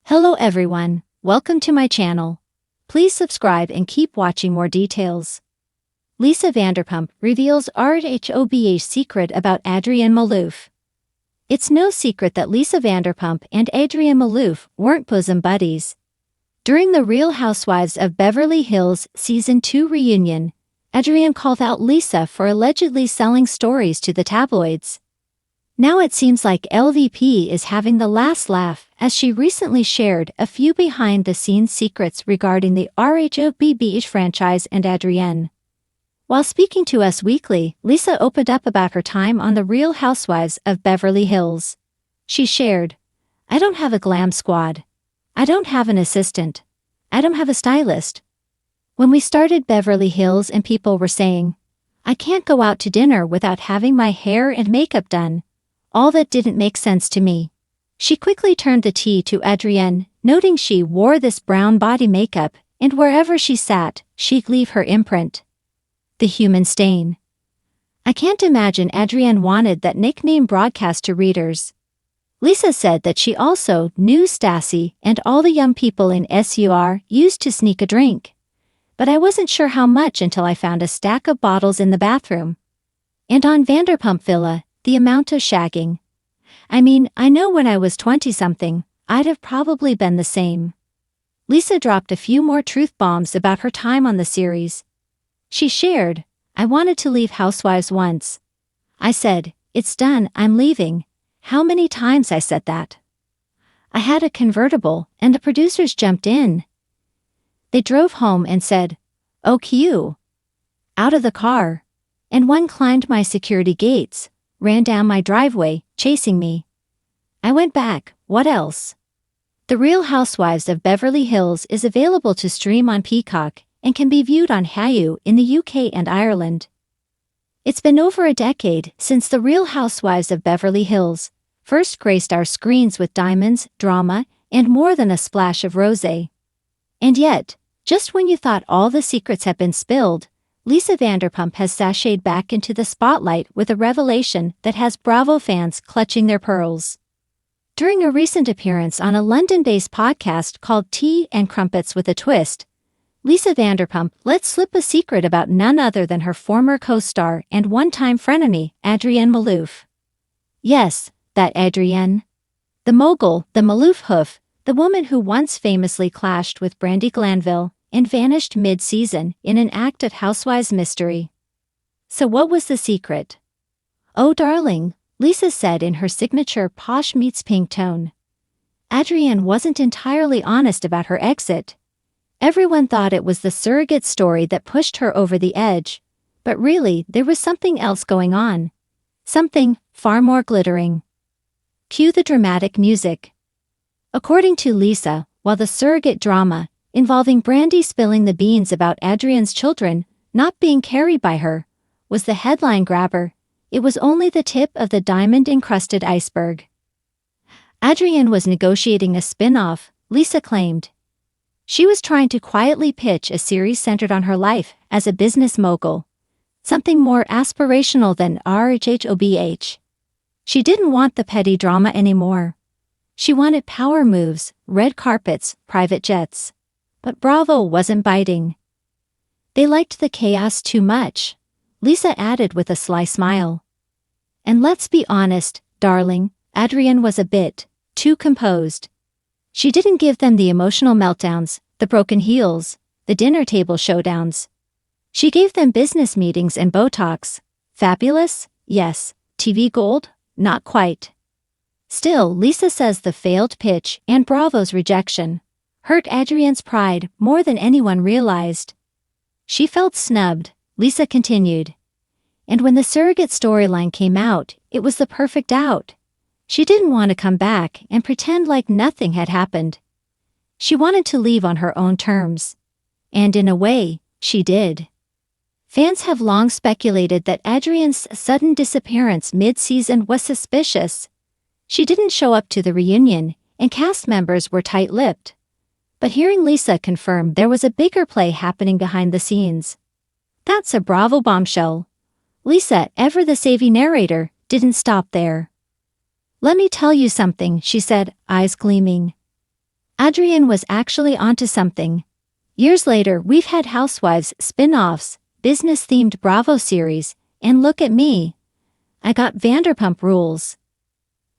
Hello everyone, welcome to my channel. Please subscribe and keep watching more details. Lisa Vanderpump reveals RHOBH secret about Adrienne Maloof. It's no secret that Lisa Vanderpump and Adrienne Maloof weren't bosom buddies. During the Real Housewives of Beverly Hills Season 2 reunion, Adrienne called out Lisa for allegedly selling stories to the tabloids. Now it seems like LVP is having the last laugh as she recently shared a few behind-the-scenes secrets regarding the RHOBH franchise and Adrienne. While speaking to Us Weekly, Lisa opened up about her time on the Real Housewives of Beverly Hills. She shared, "I don't have a glam squad. I don't have an assistant. I don't have a stylist. When we started Beverly Hills and people were saying, I can't go out to dinner without having my hair and makeup done. All that didn't make sense to me." She quickly turned the tea to Adrienne, noting she wore this brown body makeup, and wherever she sat, she'd leave her imprint. The human stain. I can't imagine Adrienne wanted that nickname broadcast to readers. Lisa said that she also knew Stassi and all the young people in SUR used to sneak a drink. But I wasn't sure how much until I found a stack of bottles in the bathroom. And on Vanderpump Villa, the amount of shagging. I mean, I know when I was 20-something, I'd have probably been the same. Lisa dropped a few more truth bombs about her time on the series. She shared, "I wanted to leave Housewives once. I said, it's done, I'm leaving. How many times I said that? I had a convertible, and the producers jumped in. They drove home and said, oh Q. Out of the car. And one climbed my security gates, ran down my driveway, chasing me. I went back, what else?" The Real Housewives of Beverly Hills is available to stream on Peacock and can be viewed on Hulu in the UK and Ireland. It's been over a decade since The Real Housewives of Beverly Hills first graced our screens with diamonds, drama, and more than a splash of rosé. And yet, just when you thought all the secrets had been spilled, Lisa Vanderpump has sashayed back into the spotlight with a revelation that has Bravo fans clutching their pearls. During a recent appearance on a London-based podcast called Tea and Crumpets with a Twist, Lisa Vanderpump let slip a secret about none other than her former co-star and one-time frenemy, Adrienne Maloof. Yes, that Adrienne. The mogul, the Maloof hoof, the woman who once famously clashed with Brandi Glanville and vanished mid-season in an act of housewives mystery. So what was the secret? "Oh darling," Lisa said in her signature posh meets pink tone. Adrienne wasn't entirely honest about her exit. Everyone thought it was the surrogate story that pushed her over the edge, but really there was something else going on. Something far more glittering. Cue the dramatic music. According to Lisa, while the surrogate drama, involving Brandi spilling the beans about Adrienne's children not being carried by her, was the headline grabber, it was only the tip of the diamond-encrusted iceberg. Adrienne was negotiating a spin-off, Lisa claimed. She was trying to quietly pitch a series centered on her life as a business mogul, something more aspirational than RHOBH. She didn't want the petty drama anymore. She wanted power moves, red carpets, private jets. But Bravo wasn't biting. They liked the chaos too much, Lisa added with a sly smile. And let's be honest, darling, Adrienne was a bit too composed. She didn't give them the emotional meltdowns, the broken heels, the dinner table showdowns. She gave them business meetings and Botox. Fabulous? Yes. TV gold? Not quite. Still, Lisa says the failed pitch and Bravo's rejection hurt Adrienne's pride more than anyone realized. She felt snubbed, Lisa continued. And when the surrogate storyline came out, it was the perfect out. She didn't want to come back and pretend like nothing had happened. She wanted to leave on her own terms. And in a way, she did. Fans have long speculated that Adrienne's sudden disappearance mid-season was suspicious. She didn't show up to the reunion, and cast members were tight-lipped. But hearing Lisa confirm there was a bigger play happening behind the scenes. That's a Bravo bombshell. Lisa, ever the savvy narrator, didn't stop there. "Let me tell you something," she said, eyes gleaming. Adrienne was actually onto something. Years later, we've had Housewives spin-offs, business-themed Bravo series, and look at me. I got Vanderpump Rules.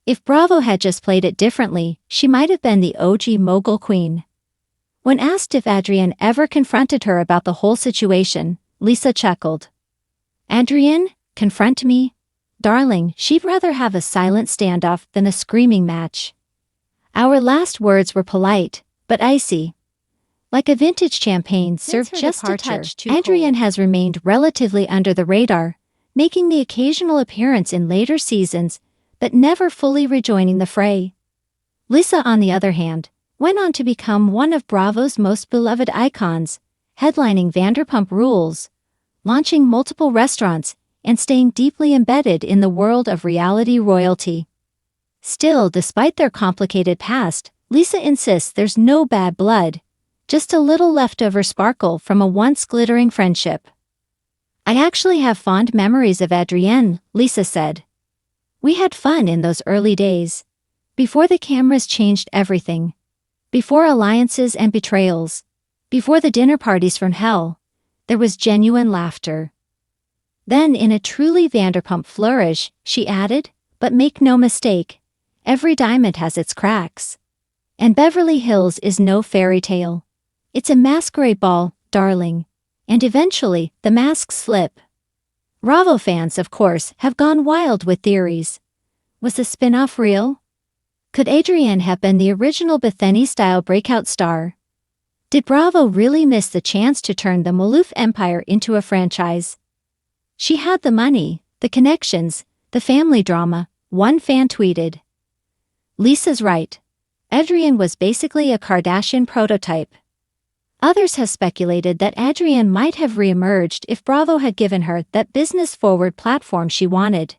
If Bravo had just played it differently, she might have been the OG mogul queen. When asked if Adrienne ever confronted her about the whole situation, Lisa chuckled. Adrienne, confront me? Darling, she'd rather have a silent standoff than a screaming match. Our last words were polite, but icy. Like a vintage champagne served just a touch too cold. Adrienne has remained relatively under the radar, making the occasional appearance in later seasons, but never fully rejoining the fray. Lisa, on the other hand, went on to become one of Bravo's most beloved icons, headlining Vanderpump Rules, launching multiple restaurants, and staying deeply embedded in the world of reality royalty. Still, despite their complicated past, Lisa insists there's no bad blood, just a little leftover sparkle from a once glittering friendship. I actually have fond memories of Adrienne, Lisa said. We had fun in those early days. Before the cameras changed everything. Before alliances and betrayals. Before the dinner parties from hell. There was genuine laughter. Then, in a truly Vanderpump flourish, she added, but make no mistake, every diamond has its cracks. And Beverly Hills is no fairy tale. It's a masquerade ball, darling. And eventually, the masks slip. Bravo fans, of course, have gone wild with theories. Was the spin-off real? Could Adrienne have been the original Bethany-style breakout star? Did Bravo really miss the chance to turn the Maloof empire into a franchise? She had the money, the connections, the family drama, one fan tweeted. Lisa's right. Adrienne was basically a Kardashian prototype. Others have speculated that Adrienne might have re-emerged if Bravo had given her that business-forward platform she wanted.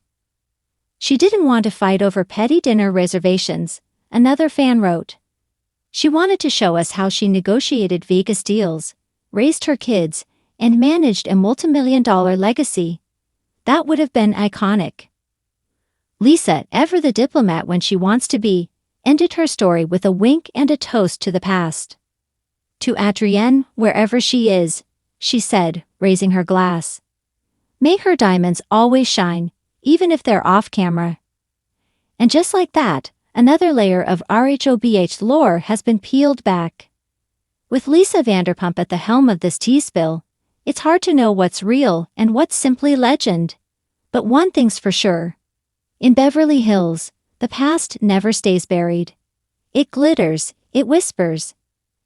She didn't want to fight over petty dinner reservations, another fan wrote. She wanted to show us how she negotiated Vegas deals, raised her kids, and managed a multimillion-dollar legacy. That would have been iconic. Lisa, ever the diplomat when she wants to be, ended her story with a wink and a toast to the past. To Adrienne, wherever she is, she said, raising her glass. May her diamonds always shine, even if they're off camera. And just like that, another layer of RHOBH lore has been peeled back. With Lisa Vanderpump at the helm of this tea spill, it's hard to know what's real and what's simply legend. But one thing's for sure. In Beverly Hills, the past never stays buried. It glitters, it whispers.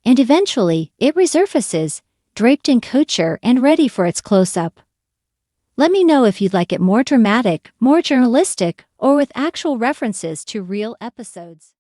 And eventually, it resurfaces, draped in couture and ready for its close-up. Let me know if you'd like it more dramatic, more journalistic, or with actual references to real episodes.